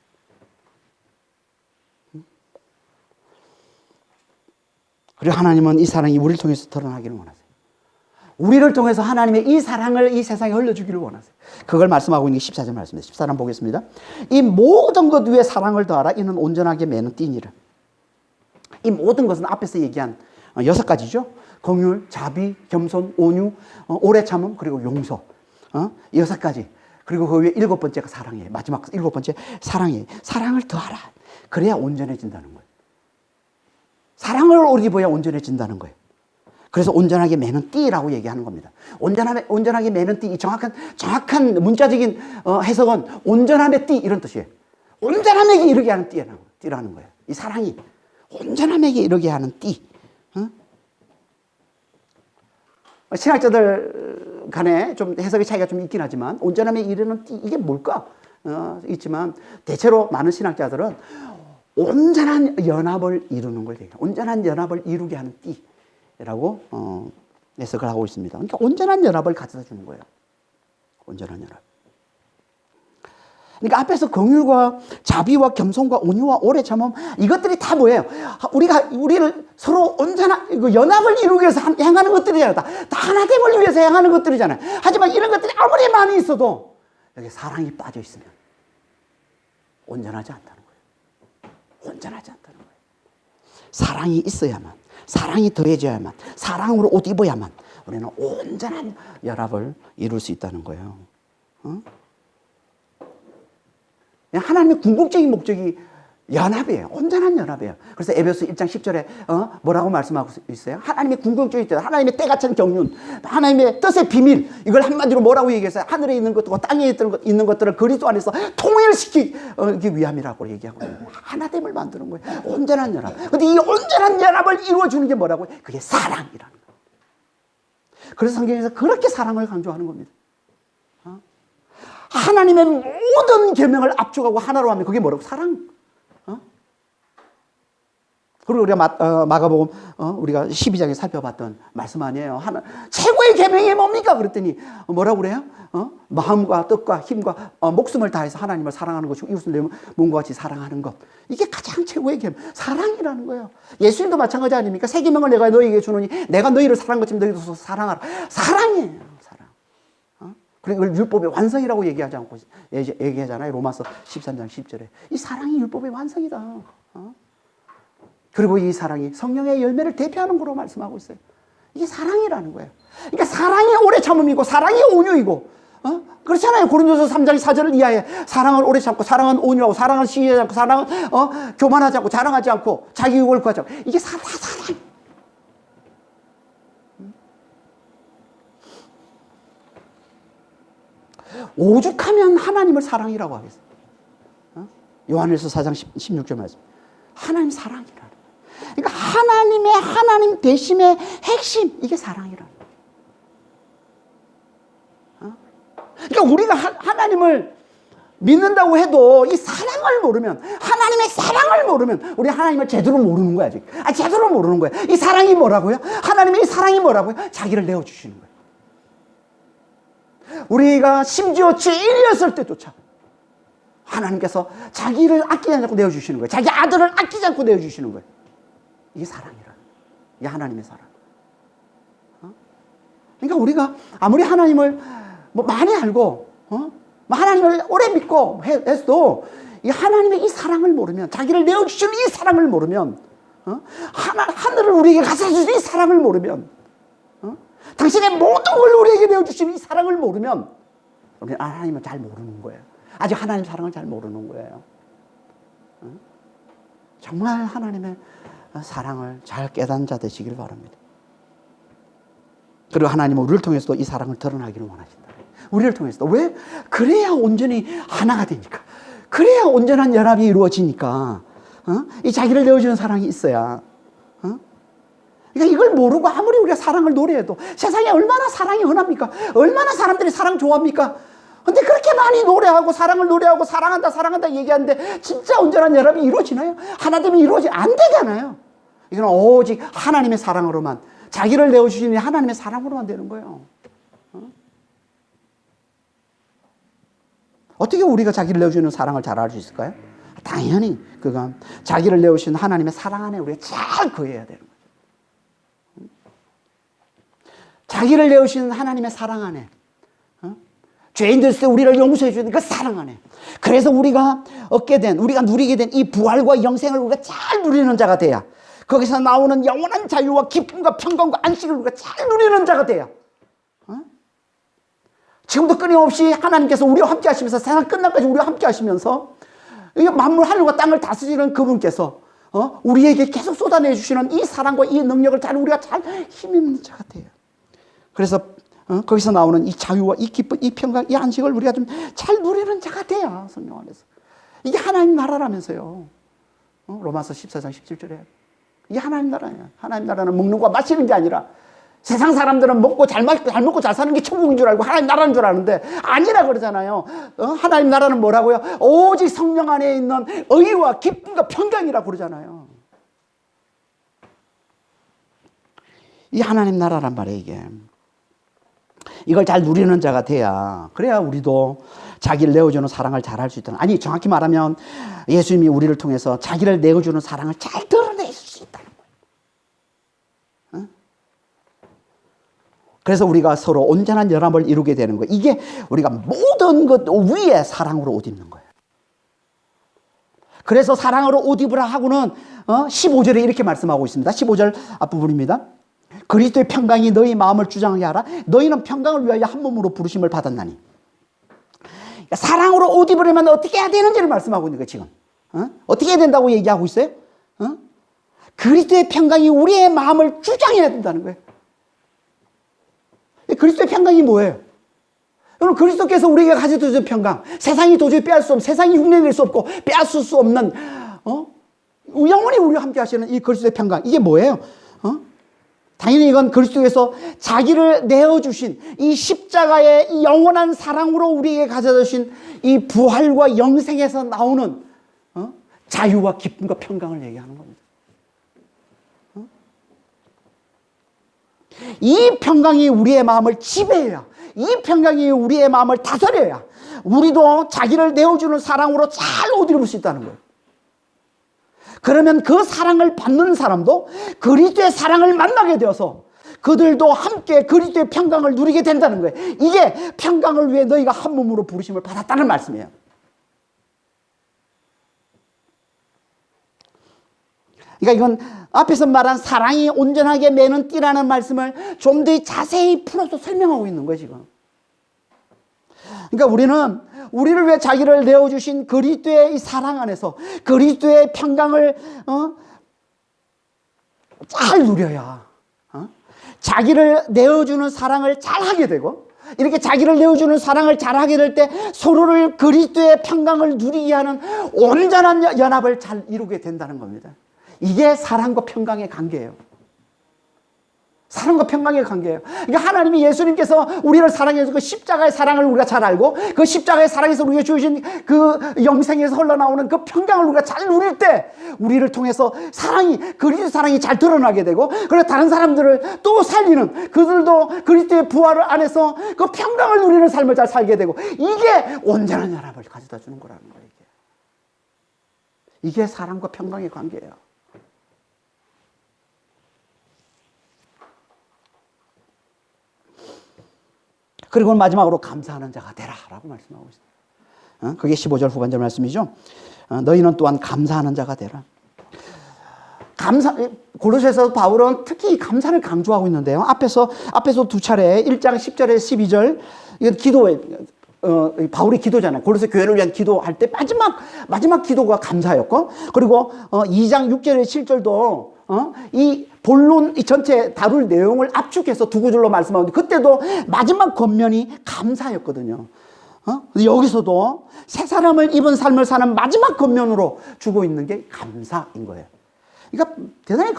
그리고 하나님은 이 사랑이 우리를 통해서 드러나기를 원하세요. 우리를 통해서 하나님의 이 사랑을 이 세상에 흘려주기를 원하세요. 그걸 말씀하고 있는 게 14절 말씀입니다. 14절 보겠습니다. 이 모든 것 위에 사랑을 더하라. 이는 온전하게 매는 띠니라. 이 모든 것은 앞에서 얘기한 6가지죠. 긍휼, 자비, 겸손, 온유, 오래 참음, 그리고 용서. 6가지. 그리고 그 위에 7번째가 사랑이에요. 마지막 7번째 사랑이에요. 사랑을 더하라. 그래야 온전해진다는 거예요. 사랑을 옷 입어야 온전해진다는 거예요. 그래서 온전하게 매는 띠라고 얘기하는 겁니다. 온전하게 매는 띠, 정확한 문자적인 해석은 온전함의 띠 이런 뜻이에요. 온전함에게 이르게 하는 띠라는 거예요. 이 사랑이 온전함에게 이르게 하는 띠. 신학자들 간에 좀 해석의 차이가 좀 있긴 하지만 온전함에 이르는 띠, 이게 뭘까? 있지만 대체로 많은 신학자들은 온전한 연합을 이루는 걸 얘기해요. 온전한 연합을 이루게 하는 띠라고 해석을 하고 있습니다. 그러니까 온전한 연합을 가져다 주는 거예요. 온전한 연합. 그러니까 앞에서 긍휼과 자비와 겸손과 온유와 오래 참음, 이것들이 다 뭐예요? 우리를 서로 온전한 연합을 이루기 위해서 행하는 것들이잖아요. 다 하나됨을 위해서 행하는 것들이잖아요. 하지만 이런 것들이 아무리 많이 있어도 여기 사랑이 빠져 있으면 온전하지 않다는 거예요. 온전하지 않다는 거예요. 사랑이 있어야만, 사랑이 더해져야만, 사랑으로 옷 입어야만 우리는 온전한 연합을 이룰 수 있다는 거예요. 하나님의 궁극적인 목적이 연합이에요. 온전한 연합이에요. 그래서 에베소 1장 10절에 뭐라고 말씀하고 있어요? 하나님의 궁극적인 뜻, 하나님의 때가 찬 경륜, 하나님의 뜻의 비밀, 이걸 한마디로 뭐라고 얘기했어요? 하늘에 있는 것과 땅에 있는 것들을 그리스도 안에서 통일시키기 위함이라고 얘기하고 있어요. 하나됨을 만드는 거예요. 온전한 연합. 근데 이 온전한 연합을 이루어주는 게 뭐라고요? 그게 사랑이라는 거예요. 그래서 성경에서 그렇게 사랑을 강조하는 겁니다. 하나님의 모든 계명을 압축하고 하나로 하면 그게 뭐라고? 사랑. 그리고 우리가 마가복음 우리가 12장에 살펴봤던 말씀 아니에요. 최고의 계명이 뭡니까? 그랬더니 뭐라고 그래요? 마음과 뜻과 힘과 목숨을 다해서 하나님을 사랑하는 것이고 이웃을 내 몸과 같이 사랑하는 것. 이게 가장 최고의 계명. 사랑이라는 거예요. 예수님도 마찬가지 아닙니까? 새 계명을 내가 너희에게 주노니 내가 너희를 사랑한 것처럼 너희도 사랑하라. 사랑이에요. 그리고 이걸 율법의 완성이라고 얘기하지 않고 얘기하잖아요. 로마서 13장 10절에. 이 사랑이 율법의 완성이다. 그리고 이 사랑이 성령의 열매를 대표하는 거로 말씀하고 있어요. 이게 사랑이라는 거예요. 그러니까 사랑이 오래 참음이고 사랑이 온유이고 그렇잖아요. 고린도서 3장 4절을 이하에 사랑을 오래 참고 사랑은 온유하고 사랑은 시기하지 않고 사랑은 교만하지 않고 자랑하지 않고 자기 유익을 구하지 않고 이게 사랑. 오죽하면 하나님을 사랑이라고 하겠어요. 요한일서 4장 16절 말씀. 하나님 사랑이라. 그러니까 하나님 대심의 핵심 이게 사랑이라. 그러니까 우리가 하나님을 믿는다고 해도 이 사랑을 모르면 하나님의 사랑을 모르면 우리 하나님을 제대로 모르는 거야 아직. 제대로 모르는 거야. 이 사랑이 뭐라고요? 하나님의 이 사랑이 뭐라고요? 자기를 내어주시는 거예요. 우리가 심지어 죄인이었을 때조차 하나님께서 자기를 아끼지 않고 내어주시는 거예요. 자기 아들을 아끼지 않고 내어주시는 거예요. 이게 사랑이라. 이게 하나님의 사랑. 그러니까 우리가 아무리 하나님을 많이 알고 하나님을 오래 믿고 해도 이 하나님의 이 사랑을 모르면 자기를 내어주시는 이 사랑을 모르면 하늘을 우리에게 가져주시는 이 사랑을 모르면 당신의 모든 걸 우리에게 내어주시는 이 사랑을 모르면 우리는 하나님을 잘 모르는 거예요. 아직 하나님 사랑을 잘 모르는 거예요. 정말 하나님의 사랑을 잘 깨닫는 자 되시길 바랍니다. 그리고 하나님은 우리를 통해서도 이 사랑을 드러나기를 원하신다. 우리를 통해서도. 왜? 그래야 온전히 하나가 되니까. 그래야 온전한 연합이 이루어지니까. 이 자기를 내어주는 사랑이 있어야. 그러니까 이걸 모르고 아무리 우리가 사랑을 노래해도 세상에 얼마나 사랑이 흔합니까? 얼마나 사람들이 사랑 좋아합니까? 근데 그렇게 많이 노래하고 사랑을 노래하고 사랑한다 얘기하는데 진짜 온전한 연합이 이루어지나요? 하나됨이 안 되잖아요. 이건 오직 하나님의 사랑으로만 자기를 내어주시는 하나님의 사랑으로만 되는 거예요. 어떻게 우리가 자기를 내어주는 사랑을 잘 알 수 있을까요? 당연히 그건 자기를 내어주시는 하나님의 사랑 안에 우리가 잘 거해야 되는 거예요. 자기를 내어주시는 하나님의 사랑 안에 죄인들 때 우리를 용서해 주는 그 사랑 안에 그래서 우리가 우리가 누리게 된 이 부활과 영생을 우리가 잘 누리는 자가 돼야 거기서 나오는 영원한 자유와 기쁨과 평강과 안식을 우리가 잘 누리는 자가 돼야 지금도 끊임없이 하나님께서 우리와 함께 하시면서 세상 끝날까지 우리와 함께 하시면서 만물 하늘과 땅을 다스리는 그분께서 우리에게 계속 쏟아내 주시는 이 사랑과 이 능력을 우리가 잘 힘입는 자가 돼요. 그래서 거기서 나오는 이 자유와 이 기쁨, 이 평강, 이 안식을 우리가 좀 잘 누리는 자가 돼야 성령 안에서. 이게 하나님 나라라면서요. 로마서 14장 17절에. 이게 하나님 나라예요. 하나님 나라는 먹는 거 마시는 게 아니라 세상 사람들은 잘 먹고 잘 사는 게 천국인 줄 알고 하나님 나라인 줄 아는데 아니라 그러잖아요. 하나님 나라는 뭐라고요? 오직 성령 안에 있는 의와 기쁨과 평강이라고 그러잖아요. 이 하나님 나라란 말이에요, 이게. 이걸 잘 누리는 자가 돼야, 그래야 우리도 자기를 내어주는 사랑을 잘 할 수 있다는, 아니 정확히 말하면 예수님이 우리를 통해서 자기를 내어주는 사랑을 잘 드러낼 수 있다는 거예요. 그래서 우리가 서로 온전한 연합을 이루게 되는 거예요. 이게 우리가 모든 것 위에 사랑으로 옷 입는 거예요. 그래서 사랑으로 옷 입으라 하고는 15절에 이렇게 말씀하고 있습니다. 15절 앞부분입니다. 그리스도의 평강이 너희 마음을 주장하게 하라. 너희는 평강을 위하여 한 몸으로 부르심을 받았나니. 그러니까 사랑으로 옷 입으려면 어떻게 해야 되는지를 말씀하고 있는 거예요, 지금. 어떻게 해야 된다고 얘기하고 있어요? 그리스도의 평강이 우리의 마음을 주장해야 된다는 거예요. 그리스도의 평강이 뭐예요? 여러분, 그리스도께서 우리에게 가지고 주신 평강, 세상이 도저히 빼앗을 수 없는, 세상이 흉내낼 수 없고 빼앗을 수 없는, 영원히 우리와 함께 하시는 이 그리스도의 평강, 이게 뭐예요? 당연히 이건 그리스도께서 자기를 내어주신 이 십자가의 이 영원한 사랑으로 우리에게 가져다 주신 이 부활과 영생에서 나오는 자유와 기쁨과 평강을 얘기하는 겁니다. 이 평강이 우리의 마음을 지배해야, 이 평강이 우리의 마음을 다스려야 우리도 자기를 내어주는 사랑으로 잘 옷 입을 수 있다는 거예요. 그러면 그 사랑을 받는 사람도 그리스도의 사랑을 만나게 되어서 그들도 함께 그리스도의 평강을 누리게 된다는 거예요. 이게 평강을 위해 너희가 한 몸으로 부르심을 받았다는 말씀이에요. 그러니까 이건 앞에서 말한 사랑이 온전하게 매는 띠라는 말씀을 좀 더 자세히 풀어서 설명하고 있는 거예요, 지금. 그러니까 우리는 우리를 위해 자기를 내어주신 그리스도의 이 사랑 안에서 그리스도의 평강을 잘 누려야 자기를 내어주는 사랑을 잘 하게 되고, 이렇게 자기를 내어주는 사랑을 잘 하게 될 때 서로를 그리스도의 평강을 누리게 하는 온전한 연합을 잘 이루게 된다는 겁니다. 이게 사랑과 평강의 관계예요. 사랑과 평강의 관계예요. 그러니까 하나님이, 예수님께서 우리를 사랑해서 그 십자가의 사랑을 우리가 잘 알고, 그 십자가의 사랑에서 우리가 주신 그 영생에서 흘러나오는 그 평강을 우리가 잘 누릴 때 우리를 통해서 그리스도 사랑이 잘 드러나게 되고, 그리고 다른 사람들을 또 살리는, 그들도 그리스도의 부활 안에서 그 평강을 누리는 삶을 잘 살게 되고, 이게 온전한 연합을 가져다 주는 거라는 거예요. 이게 사랑과 평강의 관계예요. 그리고 마지막으로 감사하는 자가 되라 라고 말씀하고 있습니다. 그게 15절 후반절 말씀이죠. 너희는 또한 감사하는 자가 되라. 고로새서 바울은 특히 감사를 강조하고 있는데요. 앞에서 두 차례 1장 10절에 12절, 이건 기도에, 바울의 기도잖아요. 고로새 교회를 위한 기도할 때 마지막 기도가 감사였고, 그리고 2장 6절에 7절도 이 본론 이 전체 다룰 내용을 압축해서 두 구절로 말씀하는데, 그때도 마지막 권면이 감사였거든요. 여기서도 새 사람을 입은 삶을 사는 마지막 권면으로 주고 있는 게 감사인 거예요. 그러니까 대단히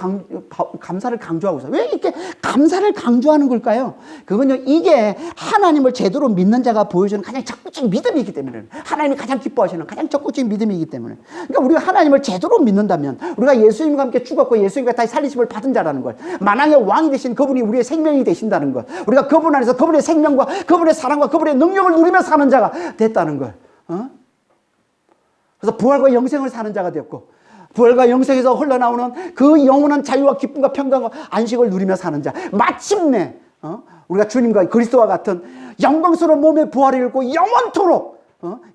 감사를 강조하고 있어요. 왜 이렇게 감사를 강조하는 걸까요? 그건요, 이게 하나님을 제대로 믿는 자가 보여주는 가장 적극적인 믿음이기 때문에, 하나님이 가장 기뻐하시는 가장 적극적인 믿음이기 때문에. 그러니까 우리가 하나님을 제대로 믿는다면, 우리가 예수님과 함께 죽었고 예수님과 다시 살리심을 받은 자라는 걸, 만왕의 왕이 되신 그분이 우리의 생명이 되신다는 걸, 우리가 그분 안에서 그분의 생명과 그분의 사랑과 그분의 능력을 누리며 사는 자가 됐다는 걸. 그래서 부활과 영생을 사는 자가 되었고, 부활과 영생에서 흘러나오는 그 영원한 자유와 기쁨과 평강과 안식을 누리며 사는 자, 마침내 우리가 주님과 그리스도와 같은 영광스러운 몸의 부활을 이루고 영원토록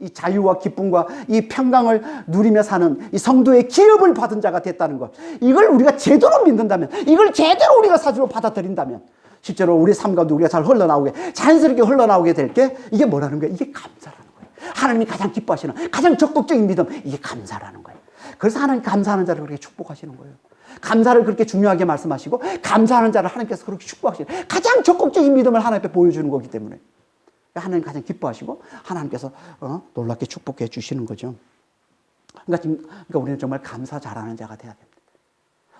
이 자유와 기쁨과 이 평강을 누리며 사는 이 성도의 기업을 받은 자가 됐다는 것, 이걸 우리가 제대로 믿는다면, 이걸 제대로 우리가 사실로 받아들인다면 실제로 우리 삶 가운데 우리가 잘 흘러나오게, 자연스럽게 흘러나오게 될 게 이게 뭐라는 거예요? 이게 감사라는 거예요. 하나님이 가장 기뻐하시는 가장 적극적인 믿음, 이게 감사라는 거예요. 그래서 하나님 감사하는 자를 그렇게 축복하시는 거예요. 감사를 그렇게 중요하게 말씀하시고, 감사하는 자를 하나님께서 그렇게 축복하시는, 가장 적극적인 믿음을 하나님께 보여주는 거기 때문에 하나님 가장 기뻐하시고 하나님께서 놀랍게 축복해 주시는 거죠. 그러니까 우리는 정말 감사 잘하는 자가 돼야 됩니다.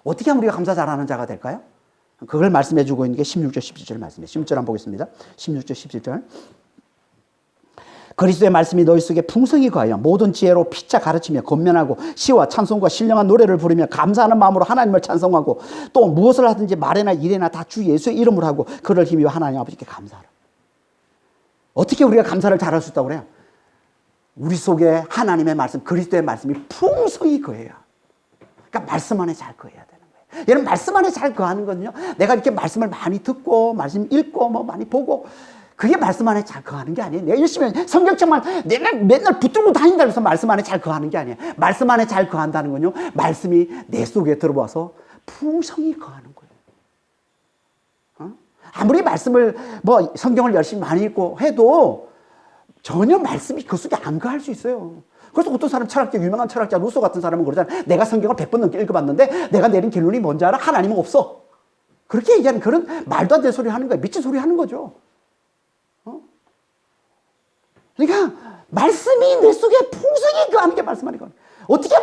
어떻게 하면 우리가 감사 잘하는 자가 될까요? 그걸 말씀해 주고 있는 게 16절, 17절 말씀이에요. 16절 한번 보겠습니다. 16절, 17절. 그리스도의 말씀이 너희 속에 풍성히 거하여 모든 지혜로 피차 가르치며 권면하고 시와 찬송과 신령한 노래를 부르며 감사하는 마음으로 하나님을 찬송하고 또 무엇을 하든지 말이나 일이나 다 주 예수의 이름으로 하고 그를 힘입어 하나님 아버지께 감사하라. 어떻게 우리가 감사를 잘할 수 있다고 그래요? 우리 속에 하나님의 말씀, 그리스도의 말씀이 풍성히 거해야. 그러니까 말씀 안에 잘 거해야 되는 거예요. 여러분, 말씀 안에 잘 거하는 거는요, 내가 이렇게 말씀을 많이 듣고 말씀 읽고 뭐 많이 보고 그게 말씀 안에 잘 거하는 게 아니에요. 내가 열심히 성경책만 맨날 붙들고 다닌다고 해서 말씀 안에 잘 거하는 게 아니에요. 말씀 안에 잘 거한다는 건요, 말씀이 내 속에 들어와서 풍성히 거하는 거예요. 아무리 말씀을 뭐 성경을 열심히 많이 읽고 해도 전혀 말씀이 그 속에 안 거할 수 있어요. 그래서 어떤 사람 철학자, 유명한 철학자 루소 같은 사람은 그러잖아요. 내가 성경을 100번 넘게 읽어봤는데 내가 내린 결론이 뭔지 알아? 하나님은 없어. 그렇게 얘기하는 그런 말도 안 되는 소리 하는 거예요. 미친 소리 하는 거죠. 그러니까 말씀이 내 속에 풍성히 거하는 게 말씀 아니거든요. 어떻게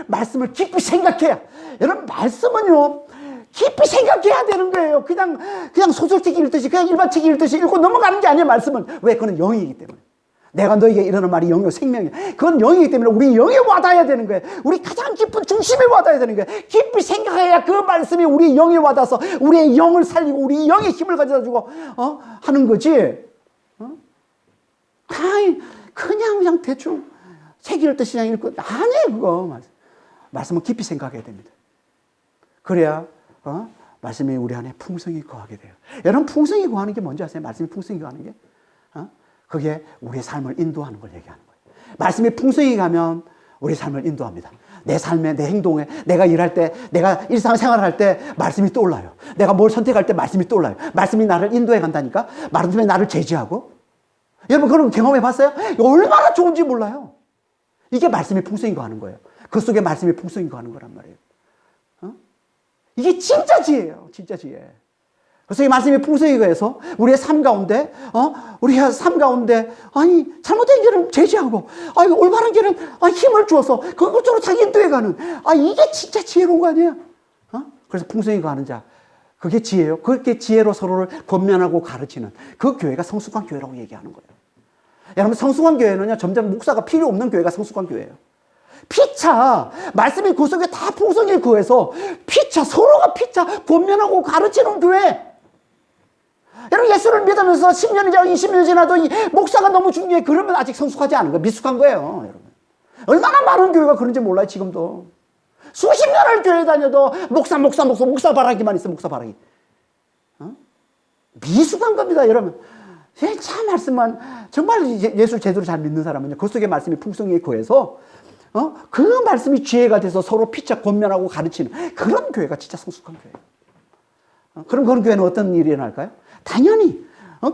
말씀을 깊이 생각해야. 여러분, 말씀은요 깊이 생각해야 되는 거예요. 그냥 소설책 읽듯이, 그냥 일반 책 읽듯이 읽고 넘어가는 게 아니에요. 말씀은. 왜? 그건 영이기 때문에. 내가 너에게 이러는 말이 영이요 생명이야. 그건 영이기 때문에 우리 영에 와닿아야 되는 거예요. 우리 가장 깊은 중심에 와닿아야 되는 거예요. 깊이 생각해야 그 말씀이 우리 영에 와닿아서 우리의 영을 살리고 우리 영의 힘을 가져다주고 하는 거지. 그냥 대충 책 읽듯이 그냥 읽고 아니에요. 그거 말씀은 깊이 생각해야 됩니다. 그래야 말씀이 우리 안에 풍성히 거하게 돼요. 여러분, 풍성히 거하는 게 뭔지 아세요? 말씀이 풍성히 거하는 게 그게 우리의 삶을 인도하는 걸 얘기하는 거예요. 말씀이 풍성히 가면 우리 삶을 인도합니다. 내 삶에, 내 행동에, 내가 일할 때, 내가 일상생활할 때 말씀이 떠올라요. 내가 뭘 선택할 때 말씀이 떠올라요. 말씀이 나를 인도해 간다니까. 말씀이 나를 제지하고. 여러분, 그런 거 경험해 봤어요? 얼마나 좋은지 몰라요. 이게 말씀이 풍성히 거하는 거예요. 그 속에 말씀이 풍성히 거하는 거란 말이에요. 이게 진짜 지혜예요. 진짜 지혜. 그래서 이 말씀이 풍성히 거해서 우리의 삶 가운데, 우리의 삶 가운데, 잘못된 길은 제지하고, 올바른 길은 힘을 주어서 그것으로 자기 인도해가는, 이게 진짜 지혜로운 거 아니에요? 그래서 풍성히 거하는 자. 그게 지혜예요. 그렇게 지혜로 서로를 권면하고 가르치는 그 교회가 성숙한 교회라고 얘기하는 거예요. 여러분, 성숙한 교회는요, 점점 목사가 필요 없는 교회가 성숙한 교회예요. 피차, 말씀이 그 속에 다 풍성히 거해서 서로가 권면하고 가르치는 교회. 여러분, 예수를 믿으면서 10년이 지나고 20년이 지나도 이 목사가 너무 중요해. 그러면 아직 성숙하지 않은 거예요. 미숙한 거예요, 여러분. 얼마나 많은 교회가 그런지 몰라요, 지금도. 수십 년을 교회 다녀도 목사 바라기만 있어, 목사 바라기. 미숙한 겁니다, 여러분. 참 말씀만, 정말 예수를 제대로 잘 믿는 사람은요, 그 속에 말씀이 풍성히 거해서, 그 말씀이 지혜가 돼서 서로 피차 권면하고 가르치는 그런 교회가 진짜 성숙한 교회예요. 그럼 그런 교회는 어떤 일이 일어날까요? 당연히,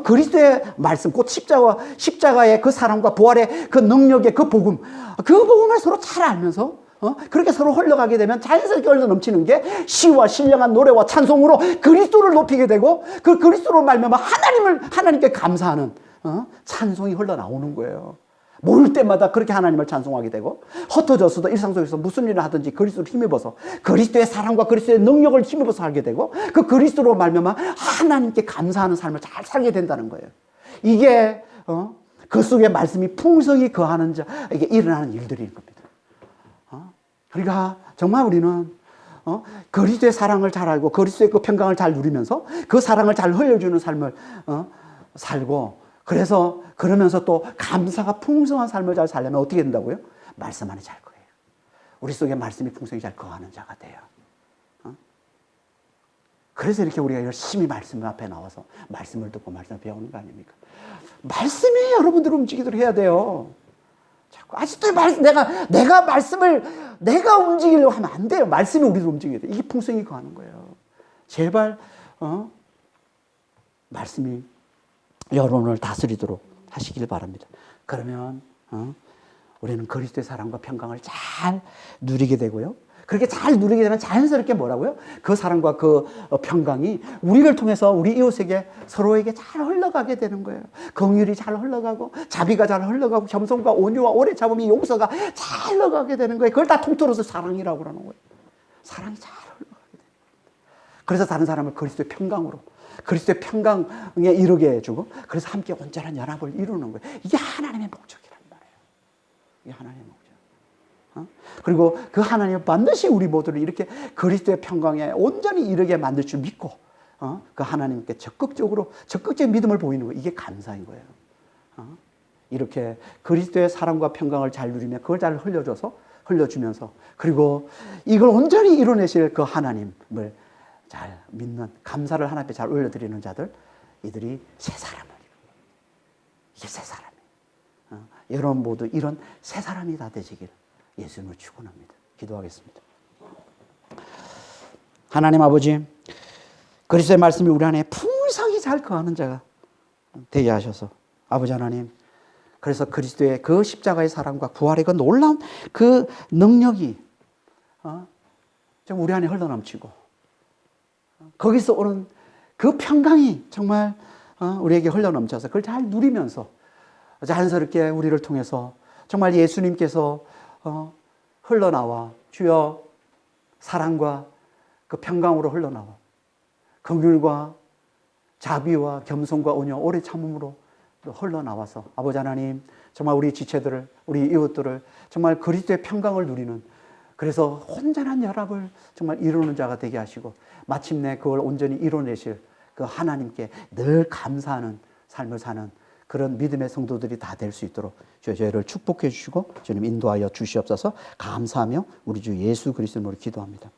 그리스도의 말씀, 곧 십자가의 그 사랑과 부활의 그 능력의 그 복음을 서로 잘 알면서, 그렇게 서로 흘러가게 되면 자연스럽게 흘러 넘치는 게 시와 신령한 노래와 찬송으로 그리스도를 높이게 되고 그 그리스도로 말미암아 하나님께 감사하는 찬송이 흘러나오는 거예요. 모일 때마다 그렇게 하나님을 찬송하게 되고 흩어져서도 일상 속에서 무슨 일을 하든지 그리스도를 힘입어서 그리스도의 사랑과 그리스도의 능력을 힘입어서 살게 되고 그 그리스도로 말미암아 하나님께 감사하는 삶을 잘 살게 된다는 거예요. 이게 그 속에 말씀이 풍성히 거하는 이게 일어나는 일들인 겁니다. 그러니까 정말 우리는 그리스도의 사랑을 잘 알고 그리스도의 그 평강을 잘 누리면서 그 사랑을 잘 흘려주는 삶을 살고 그러면서 또 감사가 풍성한 삶을 잘 살려면 어떻게 된다고요? 말씀 안에 잘 거예요. 우리 속에 말씀이 풍성히 잘 거하는 자가 돼요. 그래서 이렇게 우리가 열심히 말씀 앞에 나와서 말씀을 듣고 말씀을 배우는 거 아닙니까? 말씀이 여러분들을 움직이도록 해야 돼요. 자꾸 아직도 내가 말씀을 내가 움직이려고 하면 안 돼요. 말씀이 우리를 움직여야 돼요. 이게 풍성히 거하는 거예요. 제발 말씀이 여러분을 다스리도록 하시길 바랍니다. 그러면 우리는 그리스도의 사랑과 평강을 잘 누리게 되고요. 그렇게 잘 누리게 되면 자연스럽게 뭐라고요? 그 사랑과 그 평강이 우리를 통해서 우리 이웃에게 서로에게 잘 흘러가게 되는 거예요. 긍휼이 잘 흘러가고 자비가 잘 흘러가고 겸손과 온유와 오래 참음이 용서가 잘 흘러가게 되는 거예요. 그걸 다 통틀어서 사랑이라고 그러는 거예요. 사랑이 잘 흘러가게 돼요. 그래서 다른 사람을 그리스도의 평강으로, 그리스도의 평강에 이르게 해주고, 그래서 함께 온전한 연합을 이루는 거예요. 이게 하나님의 목적이란 말이에요. 이게 하나님의 목적. 그리고 그 하나님은 반드시 우리 모두를 이렇게 그리스도의 평강에 온전히 이르게 만들 줄 믿고, 그 하나님께 적극적인 믿음을 보이는 거예요. 이게 감사인 거예요. 이렇게 그리스도의 사랑과 평강을 잘 누리며 그걸 잘 흘려주면서, 그리고 이걸 온전히 이뤄내실 그 하나님을 잘 믿는, 감사를 하나님께 잘 올려드리는 자들, 이들이 새 사람을, 이게 새 사람이에요. 여러분 모두 이런 새 사람이 다 되시길 예수님을 축원합니다. 기도하겠습니다. 하나님 아버지, 그리스도의 말씀이 우리 안에 풍성히 잘 거하는 자가 되게 하셔서, 아버지 하나님, 그래서 그리스도의 그 십자가의 사랑과 부활의 그 놀라운 그 능력이 좀 우리 안에 흘러넘치고, 거기서 오는 그 평강이 정말 우리에게 흘러넘쳐서 그걸 잘 누리면서 자연스럽게 우리를 통해서 정말 예수님께서 흘러나와 주여 사랑과 그 평강으로 흘러나와 긍휼과 자비와 겸손과 온유 오래 참음으로 흘러나와서 아버지 하나님, 정말 우리 지체들을, 우리 이웃들을 정말 그리스도의 평강을 누리는, 그래서 온전한 연합을 정말 이루는 자가 되게 하시고, 마침내 그걸 온전히 이뤄내실 그 하나님께 늘 감사하는 삶을 사는 그런 믿음의 성도들이 다 될 수 있도록 저희를 축복해 주시고 주님 인도하여 주시옵소서. 감사하며 우리 주 예수 그리스도로 기도합니다.